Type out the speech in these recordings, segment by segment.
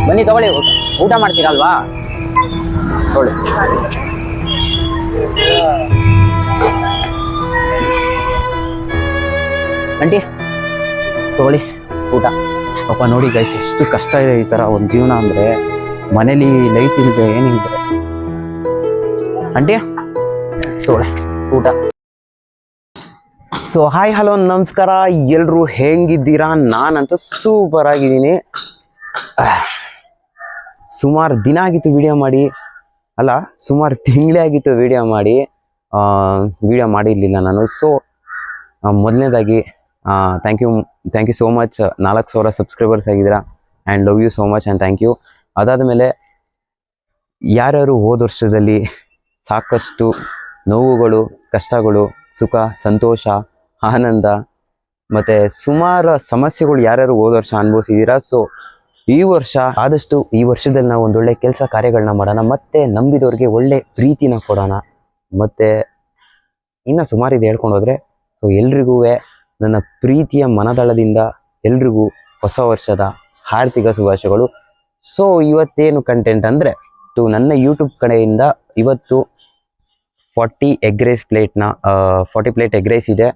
ಬನ್ನಿ ತಗೊಳ್ಳಿ, ಊಟ ಮಾಡ್ತೀರಲ್ವಾ? ತಗೊಳ್ಳಿ. ಆಂಟಿ ತಗೊಳ್ಳಿ ಊಟ. ಪಾಪ ನೋಡಿ ಗೈಸ್, ಎಷ್ಟು ಕಷ್ಟ ಇದೆ ಈ ತರ ಒಂದು ಜೀವನ ಅಂದ್ರೆ. ಮನೇಲಿ ಲೈಟ್ ಇಲ್ಲದೆ ಏನಿದೆ. ಆಂಟಿ ತಗೊಳ್ಳಿ ಊಟ. ಸೊ ಹಾಯ್ ಹಲೋ ನಮಸ್ಕಾರ, ಎಲ್ರು ಹೆಂಗಿದ್ದೀರಾ? ನಾನಂತೂ ಸೂಪರ್ ಆಗಿದ್ದೀನಿ. ಸುಮಾರು ದಿನ ಆಗಿತ್ತು ವಿಡಿಯೋ ಮಾಡಿ, ಅಲ್ಲ ಸುಮಾರು ತಿಂಗಳೇ ಆಗಿತ್ತು ವಿಡಿಯೋ ಮಾಡಿರಲಿಲ್ಲ ನಾನು. ಸೊ ಮೊದಲನೇದಾಗಿ thank you so much. 4,000 subscribers ಆಗಿದ್ದೀರಾ and love you so much and thank you. ಅದಾದಮೇಲೆ ಯಾರ್ಯಾರು ಹೋದ ವರ್ಷದಲ್ಲಿ ಸಾಕಷ್ಟು ನೋವುಗಳು, ಕಷ್ಟಗಳು, ಸುಖ, ಸಂತೋಷ, ಆನಂದ ಮತ್ತು ಸುಮಾರು ಸಮಸ್ಯೆಗಳು ಯಾರ್ಯಾರು ಹೋದ ವರ್ಷ ಅನುಭವಿಸಿದ್ದೀರಾ. ಸೊ ಈ ವರ್ಷ ಆದಷ್ಟು ಈ ವರ್ಷದಲ್ಲಿ ನಾವು ಒಂದೊಳ್ಳೆ ಕೆಲಸ ಕಾರ್ಯಗಳನ್ನ ಮಾಡೋಣ, ಮತ್ತು ನಂಬಿದವ್ರಿಗೆ ಒಳ್ಳೆ ಪ್ರೀತಿನ ಕೊಡೋಣ, ಮತ್ತು ಇನ್ನು ಸುಮಾರಿದೆ ಹೇಳ್ಕೊಂಡು ಹೋದರೆ. ಸೊ ಎಲ್ರಿಗೂ ನನ್ನ ಪ್ರೀತಿಯ ಮನದಳದಿಂದ ಎಲ್ರಿಗೂ ಹೊಸ ವರ್ಷದ ಆರ್ಥಿಕ ಶುಭಾಶಯಗಳು. ಸೊ ಇವತ್ತೇನು ಕಂಟೆಂಟ್ ಅಂದರೆ, ನನ್ನ ಯೂಟ್ಯೂಬ್ ಕಡೆಯಿಂದ ಇವತ್ತು 40 ಪ್ಲೇಟ್ ಎಗ್ ರೈಸ್ ಇದೆ.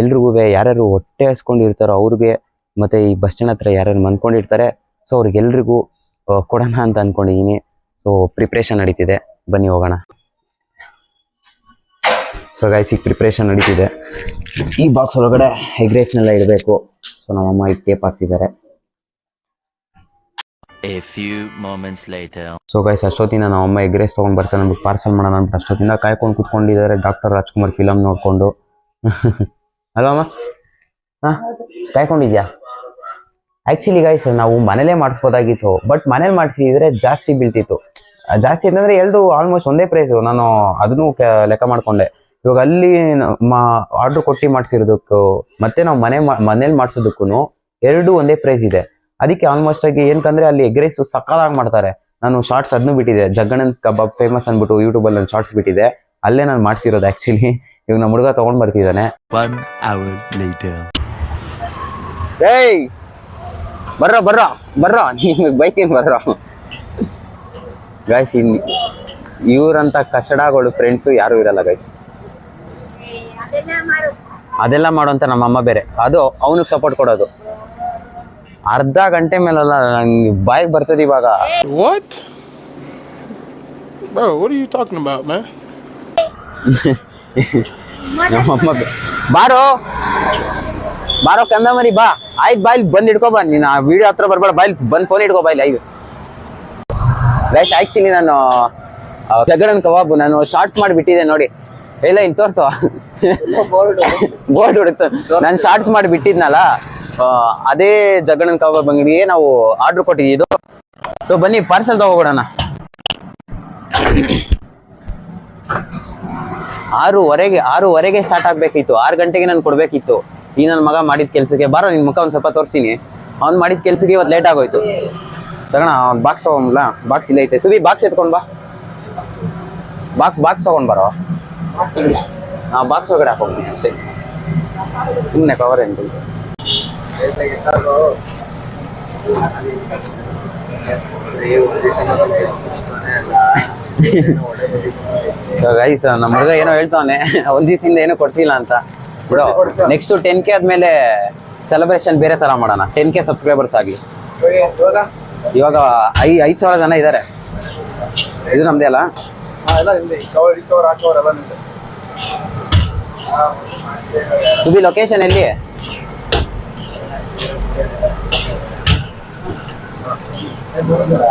ಎಲ್ರಿಗೂ ಯಾರ್ಯಾರು ಹೊಟ್ಟೆ ಹಸ್ಕೊಂಡಿರ್ತಾರೋ ಅವ್ರಿಗೆ, ಮತ್ತು ಈ ಬಸ್ ಸ್ಟ್ಯಾಂಡ್ ಹತ್ರ ಯಾರ್ಯಾರು ಮನ್ಕೊಂಡಿರ್ತಾರೆ, ಸೊ ಅವ್ರಿಗೆಲ್ರಿಗೂ ಕೊಡೋಣ ಅಂತ ಅಂದ್ಕೊಂಡಿದ್ದೀನಿ. ಸೊ ಪ್ರಿಪ್ರೇಷನ್ ನಡೀತಿದೆ, ಬನ್ನಿ ಹೋಗೋಣ. ಸೊ ಗೈಸ್, ಈಗ ಪ್ರಿಪ್ರೇಷನ್ ನಡೀತಿದೆ. ಈ ಬಾಕ್ಸ್ ಒಳಗಡೆ ಎಗ್ ರೈಸ್ನೆಲ್ಲ ಇಡಬೇಕು. ಸೊ ನಮ್ಮಮ್ಮ ಈಗ ಟೇಪ್ ಹಾಕ್ತಿದ್ದಾರೆ. ಸೊ ಗೈಸ್, ಅಷ್ಟೊತ್ತಿನ ನಮ್ಮಮ್ಮ ಎಗ್ ರೈಸ್ ತೊಗೊಂಡು ಬರ್ತಾರೆ, ನಮ್ಗೆ ಪಾರ್ಸಲ್ ಮಾಡೋಣ ಅಂತ ಅಷ್ಟೊತ್ತಿಂದ ಕಾಯ್ಕೊಂಡು ಕೂತ್ಕೊಂಡಿದ್ದಾರೆ ಡಾಕ್ಟರ್ ರಾಜ್ಕುಮಾರ್ ಫಿಲಮ್ ನೋಡಿಕೊಂಡು. ಅಲ್ವಮ್ಮ? ಹಾಂ, ಕಾಯ್ಕೊಂಡಿದ್ಯಾ? ಆ್ಯಕ್ಚುಲಿ ಗೈಸ್, ನಾವು ಮನೇಲೇ ಮಾಡಿಸ್ಬೋದಾಗಿತ್ತು, ಬಟ್ ಮನೇಲಿ ಮಾಡಿಸಿದ್ರೆ ಜಾಸ್ತಿ ಬೀಳ್ತಿತ್ತು. ಜಾಸ್ತಿ ಅಂತಂದರೆ ಎರಡು ಆಲ್ಮೋಸ್ಟ್ ಒಂದೇ ಪ್ರೈಸು. ನಾನು ಅದನ್ನು ಲೆಕ್ಕ ಮಾಡಿಕೊಂಡೆ. ಇವಾಗ ಅಲ್ಲಿ ಆರ್ಡ್ರ್ ಕೊಟ್ಟು ಮಾಡಿಸಿರೋದಕ್ಕೂ ಮತ್ತು ನಾವು ಮನೇಲಿ ಮಾಡಿಸೋದಕ್ಕೂ ಎರಡೂ ಒಂದೇ ಪ್ರೈಸ್ ಇದೆ. ಅದಕ್ಕೆ ಆಲ್ಮೋಸ್ಟ್ ಆಗಿ ಏನಕ್ಕಂದರೆ ಅಲ್ಲಿ ಎಗ್ ರೈಸು ಸಕ್ಕತ್ತಾಗಿ ಮಾಡ್ತಾರೆ. ನಾನು ಶಾರ್ಟ್ಸ್ ಅದನ್ನು ಬಿಟ್ಟಿದ್ದೆ, ಜಗ್ಗಣ್ಣನ ಕಬಾಬ್ ಫೇಮಸ್ ಅಂದ್ಬಿಟ್ಟು ಯೂಟ್ಯೂಬಲ್ಲಿ ನಾನು ಶಾರ್ಟ್ಸ್ ಬಿಟ್ಟಿದ್ದೆ, ಅಲ್ಲೇ ನಾನು ಮಾಡಿಸಿರೋದು ಆ್ಯಕ್ಚುಲಿ. ಇವಾಗ ನಮ್ಮ ಹುಡುಗ ತೊಗೊಂಡು ಬರ್ತಿದ್ದಾನೆ. ಏಯ್ ಬರ್ರೋ ನಿಮಗೆ ಬೈತೀನಿ ಬರ್ರೋ. ಗೈಸ್, ಇವ್ರಂತ ಕಷ್ಟಗಳು ಫ್ರೆಂಡ್ಸು ಯಾರೂ ಇರಲ್ಲ ಗೈಸ್. ಅದೆಲ್ಲ ಮಾಡೋಂಥ ನಮ್ಮಮ್ಮ ಬೇರೆ, ಅದು ಅವನಿಗೆ ಸಪೋರ್ಟ್ ಕೊಡೋದು. ಅರ್ಧ ಗಂಟೆ ಮೇಲಲ್ಲ, ನಂಗೆ ಬಾಯಿಗೆ ಬರ್ತದೆ ಇವಾಗ. What? Bro, what are you talking about, man? ನಮ್ಮಮ್ಮ ಬಾರೋ ಕಂದಮರಿ ಬಾ. ಆಯ್ತು ಬಾಯ್ಲಿ ಬಂದು ಹಿಡ್ಕೊ ಬಾ. ನೀನು ಆ ವಿಡಿಯೋ ಹತ್ರ ಬರ್ಬೇಡ, ಬಾಯ್ಲಿ ಬಂದು ಫೋನ್ ಹಿಡ್ಕೊ ಬಾಯ್ಲಿ. ಆಯ್ತು ಗೈಸ್, ಆ್ಯಕ್ಚುಲಿ ನಾನು ಜಗ್ಗಣ್ಣನ ಕಬಾಬ್ ನಾನು ಶಾರ್ಟ್ಸ್ ಮಾಡಿ ಬಿಟ್ಟಿದ್ದೆ ನೋಡಿ. ಇಲ್ಲ ಇಲ್ಲಿ ತೋರ್ಸೋ, ಬೋರ್ಡ್ ಹೊಡುತ್ತೆ. ನಾನು ಶಾರ್ಟ್ಸ್ ಮಾಡಿ ಬಿಟ್ಟಿದ್ನಲ್ಲ, ಅದೇ ಜಗ್ಗಣ್ಣನ ಕಬಾಬ್ ಅಂಗಡಿಗೆ ನಾವು ಆರ್ಡ್ರ್ ಕೊಟ್ಟಿದ್ದು. ಸೊ ಬನ್ನಿ ಪಾರ್ಸಲ್ ತಗೋಬಿಡೋಣ. 6:15 ಸ್ಟಾರ್ಟ್ ಆಗಬೇಕಿತ್ತು, 6 ಗಂಟೆಗೆ ನಾನು ಕೊಡಬೇಕಿತ್ತು. ಈ ನನ್ನ ಮಗ ಮಾಡಿದ ಕೆಲಸಕ್ಕೆ ಬಾರೋ, ನಿನ್ನ ಮುಖ ಒಂದು ಸ್ವಲ್ಪ ತೋರಿಸ್ತೀನಿ. ಅವ್ನು ಮಾಡಿದ ಕೆಲಸಕ್ಕೆ ಇವತ್ತು ಲೇಟ್ ಆಗೋಯ್ತು. ತಗೋಣ, ಅವ್ನು ಬಾಕ್ಸ್ ತಗೊಂಡ್ಲಾ? ಬಾಕ್ಸ್ ಇಲ್ಲ ಐತೆ. ಸುಬಿ ಬಾಕ್ಸ್ ಎತ್ಕೊಂಡು ಬಾ. ಬಾಕ್ಸ್ ತಗೊಂಡು ಬರೋ. ಬಾಕ್ಸ್ ಒಳಗಡೆ ಹಾಕೋಗ್ತೀನಿ ಅಷ್ಟೇ, ಸುಮ್ಮನೆ ಕವರ್ ಏನು. ಗೈಸ್, ನಮ್ಮ ಹುಡುಗ ಏನೋ ಹೇಳ್ತಾವನೆ, ಒಂದ್ ದಿವಸದಿಂದ ಏನೋ ಕೊಡ್ಸಿಲ್ಲ ಅಂತ ಬಿಡು. ನೆಕ್ಸ್ಟ್ 10K ಆದ್ಮೇಲೆ ಸೆಲೆಬ್ರೇಷನ್ ಬೇರೆ ತರ ಮಾಡೋಣ. 10K ಸಬ್ಸ್ಕ್ರೈಬರ್ಸ್ ಆಗಲಿ. ಇವಾಗ 5,000 ಜನ ಇದ್ದಾರೆ. ಇದು ನಮ್ದೇ ಅಲ್ಲ? ಸುಬಿ ಲೊಕೇಶನ್ ಎಲ್ಲಿ?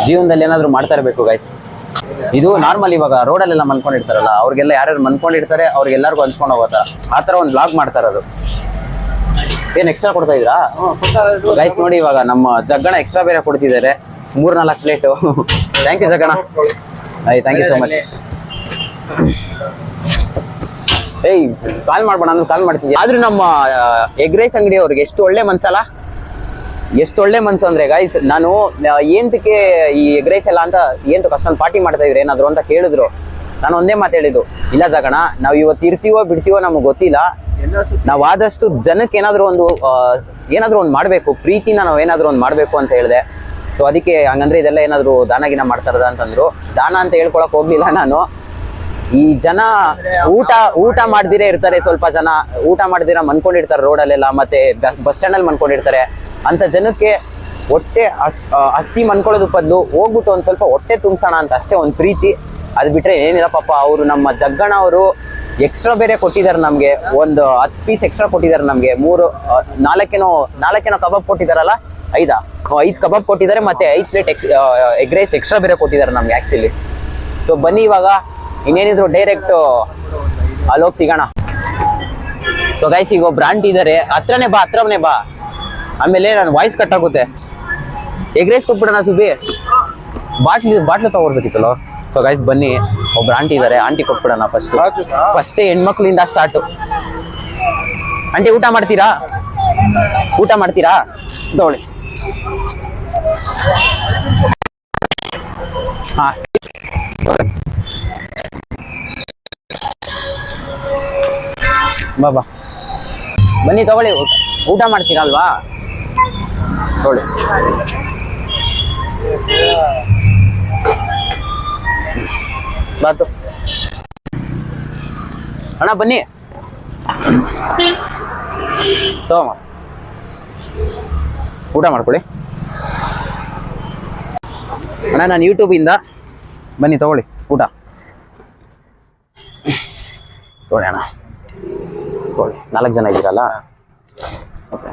ಜೀವನದಲ್ಲಿ ಏನಾದ್ರು ಮಾಡ್ತಾ ಇರಬೇಕು ಗೈಸ್. ಇದು ನಾರ್ಮಲ್. ಇವಾಗ ರೋಡಲ್ಲೆಲ್ಲ ಮನ್ಕೊಂಡಿರ್ತಾರಲ್ಲ, ಅವ್ರಿಗೆಲ್ಲ ಯಾರ್ಯಾರು ಮನ್ಕೊಂಡಿರ್ತಾರೆ ಅವ್ರಿಗೆಲ್ಲರಿಗೂ ಹಂಚ್ಕೊಂಡು ಹೋಗೋದ ಆ ಥರ ಒಂದು ಬ್ಲಾಗ್ ಮಾಡ್ತಾ ಇರೋದು. ಏನು ಎಕ್ಸ್ಟ್ರಾ ಕೊಡ್ತಾ ಇದ್ರಾ ಗೈಸ್? ನೋಡಿ, ಇವಾಗ ನಮ್ಮ ಜಗ್ಗಣ ಎಕ್ಸ್ಟ್ರಾ ಬೇರೆ ಕೊಡ್ತಿದ್ದಾರೆ, 3-4 ಪ್ಲೇಟು. ಥ್ಯಾಂಕ್ ಯು ಜಗ್ಗಣ. Thank you so much. ಏಯ್, ಕಾಲ್ ಮಾಡ್ಬೋಣ ಅಂದ್ರೆ ಕಾಲ್ ಮಾಡ್ತಿದ್ದೆ. ಆದ್ರೂ ನಮ್ಮ ಎಗ್ ರೈಸ್ ಅಂಗಡಿ ಅವ್ರಿಗೆ ಎಷ್ಟು ಒಳ್ಳೆ ಮನ್ಸಲ್ಲ, ಎಷ್ಟು ಒಳ್ಳೆ ಮನ್ಸು ಅಂದ್ರೆ ಗೈಸ್. ನಾನು ಏಂತಕ್ಕೆ ಈ ಎಗ್ ರೈಸ್ ಎಲ್ಲ ಅಂತ ಏಂತಕ್ಕೆ ಅಷ್ಟೊಂದು ಪಾರ್ಟಿ ಮಾಡ್ತಾ ಇದ್ರೆ ಏನಾದ್ರು ಅಂತ ಕೇಳಿದ್ರು. ನಾನು ಒಂದೇ ಮಾತು ಹೇಳಿದ್ದು, ಇಲ್ಲ ಜಗಣ, ನಾವು ಇವತ್ತು ಇರ್ತೀವೋ ಬಿಡ್ತೀವೋ ನಮಗೆ ಗೊತ್ತಿಲ್ಲ, ನಾವು ಆದಷ್ಟು ಜನಕ್ಕೆ ಏನಾದ್ರು ಒಂದು ಮಾಡಬೇಕು, ಪ್ರೀತಿನ ನಾವು ಏನಾದ್ರು ಒಂದು ಮಾಡಬೇಕು ಅಂತ ಹೇಳಿದೆ. ಸೊ ಅದಕ್ಕೆ ಹಂಗಂದ್ರೆ ಇದೆಲ್ಲ ಏನಾದ್ರು ದಾನಗಿನ ಮಾಡ್ತಾರದ ಅಂತಂದ್ರು. ದಾನ ಅಂತ ಹೇಳ್ಕೊಳಕ್ ಹೋಗ್ಲಿಲ್ಲ ನಾನು. ಈ ಜನ ಊಟ ಮಾಡ್ದಿರೇ ಇರ್ತಾರೆ, ಸ್ವಲ್ಪ ಜನ ಊಟ ಮಾಡ್ದಿರ ಮನ್ಕೊಂಡಿರ್ತಾರೆ ರೋಡಲ್ಲೆಲ್ಲ, ಮತ್ತೆ ಬಸ್ ಸ್ಟ್ಯಾಂಡ್ ಅಲ್ಲಿ ಮನ್ಕೊಂಡಿರ್ತಾರೆ. ಅಂತ ಜನಕ್ಕೆ ಹೊಟ್ಟೆ ಅಸ್ಥಿ ಮನ್ಕೊಳ್ಳೋದು ಬದಲು ಹೋಗ್ಬಿಟ್ಟು ಒಂದ್ ಸ್ವಲ್ಪ ಹೊಟ್ಟೆ ತುಂಬಿಸೋಣ ಅಂತ ಅಷ್ಟೇ ಒಂದು ಪ್ರೀತಿ. ಅದು ಬಿಟ್ರೆ ಏನಿಲ್ಲ ಪಾಪ. ಅವರು ನಮ್ಮ ಜಗ್ಗಣ್ಣ ಅವರು ಎಕ್ಸ್ಟ್ರಾ ಬೇರೆ ಕೊಟ್ಟಿದ್ದಾರೆ ನಮ್ಗೆ, ಒಂದು 10 ಪೀಸ್ ಎಕ್ಸ್ಟ್ರಾ ಕೊಟ್ಟಿದ್ದಾರೆ ನಮ್ಗೆ. 4 ಕಬಾಬ್ ಕೊಟ್ಟಿದಾರಲ್ಲ, 5 ಕಬಾಬ್ ಕೊಟ್ಟಿದ್ದಾರೆ, ಮತ್ತೆ 5 ಪ್ಲೇಟ್ ಎಗ್ ರೈಸ್ ಎಕ್ಸ್ಟ್ರಾ ಬೇರೆ ಕೊಟ್ಟಿದ್ದಾರೆ ನಮ್ಗೆ ಆಕ್ಚುಲಿ. ಸೊ ಬನ್ನಿ ಇವಾಗ ಇನ್ನೇನಿದ್ರು ಡೈರೆಕ್ಟ್ ಅಲ್ಲೋಗಿ ಸಿಗೋಣ. ಸೊ ಗೈಸ್ ಈಗ ಒಬ್ರು ಆಂಟಿ ಇದಾರೆ, ಹತ್ರನೇ ಬಾ, ಆಮೇಲೆ ನನ್ನ ವಾಯ್ಸ್ ಕಟ್ ಆಗುತ್ತೆ. ಎಗ್ ರೈಸ್ ಕೊಟ್ಬಿಡೋಣ ಸುಬ್ಬಿ, ಬಾಟ್ಲು ತಗೊಳ್ಬೇಕಿತ್ತಲ್ಲ. ಸೊ ಗೈಸ್ ಬನ್ನಿ, ಒಬ್ರು ಆಂಟಿ ಇದಾರೆ, ಆಂಟಿ ಕೊಟ್ಬಿಡೋಣ ಫಸ್ಟ್ ಹೆಣ್ಮಕ್ಳಿಂದ ಸ್ಟಾರ್ಟು. ಆಂಟಿ ಊಟ ಮಾಡ್ತೀರಾ ತಗೊಳ್ಳಿ. ಹಾ ಬಾ ಬನ್ನಿ ತಗೊಳ್ಳಿ. ಊಟ ಮಾಡ್ತೀರಾ ಅಲ್ವಾ, ತಗೊಳ್ಳಿ. ಬಾತು ಅಣ್ಣ ಬನ್ನಿ ತಗೋಮ್ಮ, ಊಟ ಮಾಡ್ಕೊಳ್ಳಿ ಅಣ್ಣ. ನಾನು ಯೂಟ್ಯೂಬಿಂದ ಬನ್ನಿ ತಗೊಳ್ಳಿ ಊಟ ತಗೊಳ್ಳಿ ಅಣ್ಣ, ತಗೊಳ್ಳಿ. 4 ಜನ ಇದ್ದೀರಲ್ಲ, ಓಕೆ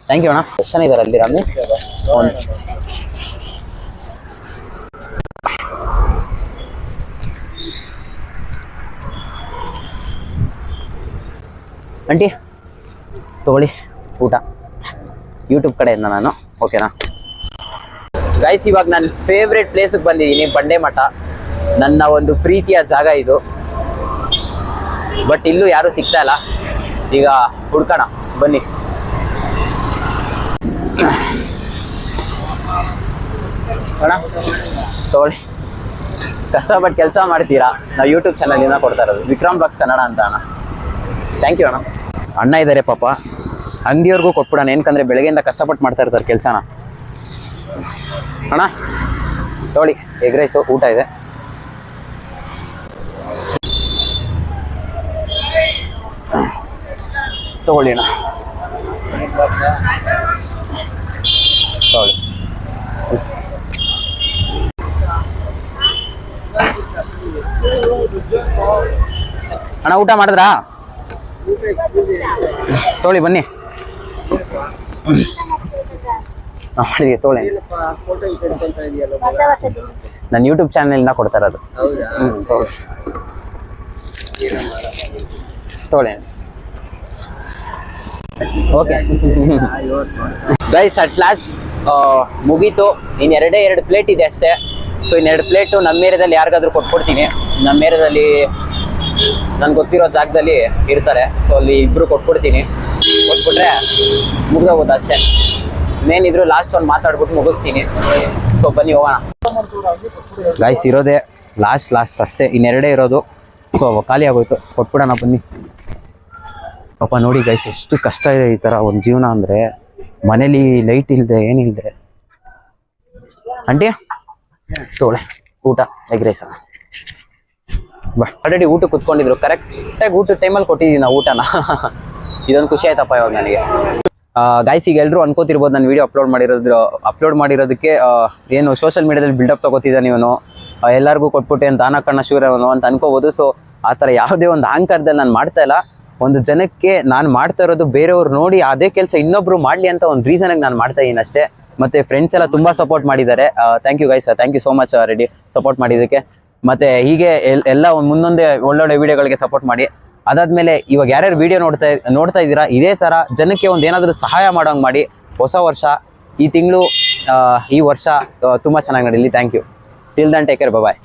ಥ್ಯಾಂಕ್ ಯು ಅಣ್ಣ. ಎಷ್ಟು ಜನ ಇದ್ದಾರೆ ಅಲ್ಲಿ ರಾಮಿ? ಆಂಟಿ ತಗೊಳ್ಳಿ ಊಟ, ಯೂಟ್ಯೂಬ್ ಕಡೆಯಿಂದ ನಾನು, ಓಕೆನಾ ಗೈಸ್? ಇವಾಗ ನನ್ನ ಫೇವ್ರೆಟ್ ಪ್ಲೇಸಿಗೆ ಬಂದಿದ್ದೀನಿ, ಬಂಡೆ ಮಠ. ನನ್ನ ಒಂದು ಪ್ರೀತಿಯ ಜಾಗ ಇದು. ಬಟ್ ಇಲ್ಲೂ ಯಾರು ಸಿಗ್ತಾ ಇಲ್ಲ, ಈಗ ಹುಡ್ಕೋಣ ಬನ್ನಿ. ಅಣ್ಣ ತಗೊಳ್ಳಿ, ಕಷ್ಟಪಟ್ಟು ಕೆಲಸ ಮಾಡ್ತೀರಾ, ನಾವು ಯೂಟ್ಯೂಬ್ ಚಾನಲಿಂದ ಕೊಡ್ತಾ ಇರೋದು, ವಿಕ್ರಮ್ ಬ್ಲಾಗ್ಸ್ ಕನ್ನಡ ಅಂತ ಅಣ್ಣ. ಥ್ಯಾಂಕ್ ಯು ಅಣ್ಣ. ಅಣ್ಣ ಇದ್ದಾರೆ ಪಾಪ, ಅಂಗಡಿಯವ್ರಿಗೂ ಕೊಟ್ಬಿಡೋಣ, ಏನಕಂದ್ರೆ ಬೆಳಗ್ಗೆಯಿಂದ ಕಷ್ಟಪಟ್ಟು ಮಾಡ್ತಾ ಇರ್ತಾರೆ ಕೆಲಸನ. ಅಣ್ಣ ತಗೊಳ್ಳಿ, ಎಗ್ ರೈಸು ಊಟ ಇದೆ. ತಗೊಳ್ಳಿ ಅಣ್ಣ, ತಗೊಳ್ಳಿ. ಅಣ್ಣ ಊಟ ಮಾಡಿದ್ರಾ? ತಗೊಳ್ಳಿ ಬನ್ನಿ. ಮಾಡಿದ್ವಿ ತಗೊಳ್ಳಿ. ನನ್ನ ಯೂಟ್ಯೂಬ್ ಚಾನಲ್ನ ಕೊಡ್ತಾ ಇರೋದು. ತಗೊಳ್ಳಿ. ಓಕೆ ಗೈಸ್, ಅಟ್ ಲಾಸ್ಟ್ ಮುಗೀತು. ಇನ್ನು 2 ಪ್ಲೇಟ್ ಇದೆ ಅಷ್ಟೇ. ಸೊ ಇನ್ನು 2 ಪ್ಲೇಟು ನಮ್ಮ ಏರಿಯಾದಲ್ಲಿ ಯಾರಿಗಾದ್ರೂ ಕೊಟ್ಬಿಡ್ತೀನಿ. ನಮ್ಮ ಏರಿಯಾದಲ್ಲಿ ನನ್ಗೆ ಗೊತ್ತಿರೋ ಜಾಗದಲ್ಲಿ ಇರ್ತಾರೆ, ಸೊ ಅಲ್ಲಿ ಇಬ್ರು ಕೊಟ್ಬಿಡ್ತೀನಿ. ಕೊಟ್ಬಿಟ್ರೆ ಮುಗ್ದೋಗುತ್ತೆ ಅಷ್ಟೇ. ಇನ್ನೇನಿದ್ರು ಲಾಸ್ಟ್ ಒಂದು ಮಾತಾಡ್ಬಿಟ್ಟು ಮುಗಿಸ್ತೀನಿ. ಸೊ ಬನ್ನಿ ಹೋಗೋಣ ಗೈಸ್. ಇರೋದೇ ಲಾಸ್ಟ್ ಅಷ್ಟೇ, ಇನ್ನು 2 ಇರೋದು. ಸೊ ಖಾಲಿ ಆಗೋಯ್ತು, ಕೊಟ್ಬಿಡೋಣ ಬನ್ನಿ. ಪಾಪ ನೋಡಿ ಗೈಸ್, ಎಷ್ಟು ಕಷ್ಟ ಇದೆ ಈ ಥರ ಒಂದು ಜೀವನ ಅಂದರೆ. ಮನೇಲಿ ಲೈಟ್ ಇಲ್ಲದೆ ಏನಿಲ್ಲದೆ. ಆಂಟಿ ತೋಳೆ ಊಟ ಎಗ್ ರೈಸ್ ಬಾ. ಆಲ್ರೆಡಿ ಊಟ ಕುತ್ಕೊಂಡಿದ್ರು, ಕರೆಕ್ಟಾಗಿ ಊಟದ ಟೈಮಲ್ಲಿ ಕೊಟ್ಟಿದ್ದೀವಿ ನಾವು ಊಟನ. ಇದೊಂದು ಖುಷಿ ಆಯ್ತಪ್ಪ ಇವಾಗ ನನಗೆ. ಗೈಸ್ ಈಗ ಎಲ್ಲರೂ ಅನ್ಕೋತಿರ್ಬೋದು ನಾನು ವಿಡಿಯೋ ಅಪ್ಲೋಡ್ ಮಾಡಿರೋದಕ್ಕೆ ಏನು ಸೋಷಿಯಲ್ ಮೀಡಿಯಾದಲ್ಲಿ ಬಿಲ್ಡಪ್ ತಗೋತಿದ್ದಾನೆ ಇವನು, ಎಲ್ಲರಿಗೂ ಕೊಟ್ಬಿಟ್ಟೆ ಅಂತ ದಾನ ಕಣ್ಣ ಶೂರವನು ಅಂತ ಅನ್ಕೋಬೋದು. ಸೊ ಆ ಥರ ಯಾವುದೇ ಒಂದು ಅಹಂಕಾರದಲ್ಲಿ ನಾನು ಮಾಡ್ತಾ ಇಲ್ಲ. ಒಂದು ಜನಕ್ಕೆ ನಾನು ಮಾಡ್ತಾ ಇರೋದು ಬೇರೆಯವ್ರು ನೋಡಿ ಅದೇ ಕೆಲಸ ಇನ್ನೊಬ್ರು ಮಾಡಲಿ ಅಂತ ಒಂದು ರೀಸನ್ಗೆ ನಾನು ಮಾಡ್ತಾ ಇದ್ದೀನಿ ಅಷ್ಟೇ. ಮತ್ತೆ ಫ್ರೆಂಡ್ಸ್ ಎಲ್ಲ ತುಂಬಾ ಸಪೋರ್ಟ್ ಮಾಡಿದ್ದಾರೆ. Thank you guys, thank you so much ready support ಮಾಡಿದ್ದಕ್ಕೆ. ಮತ್ತೆ ಹೀಗೆ ಎಲ್ಲ ಮುಂದೊಂದೇ ಒಳ್ಳೊಳ್ಳೆ ವಿಡಿಯೋಗಳಿಗೆ ಸಪೋರ್ಟ್ ಮಾಡಿ. ಅದಾದ್ಮೇಲೆ ಇವಾಗ ಯಾರ್ಯಾರು ವಿಡಿಯೋ ನೋಡ್ತಾ ಇದ್ದೀರಾ, ಇದೇ ತರ ಜನಕ್ಕೆ ಒಂದು ಏನಾದರೂ ಸಹಾಯ ಮಾಡೋಂಗೆ ಮಾಡಿ. ಹೊಸ ವರ್ಷ ಈ ತಿಂಗಳು ಈ ವರ್ಷ ತುಂಬಾ ಚೆನ್ನಾಗಿ ನಡೀಲಿ. Thank you. Till then take care, bye.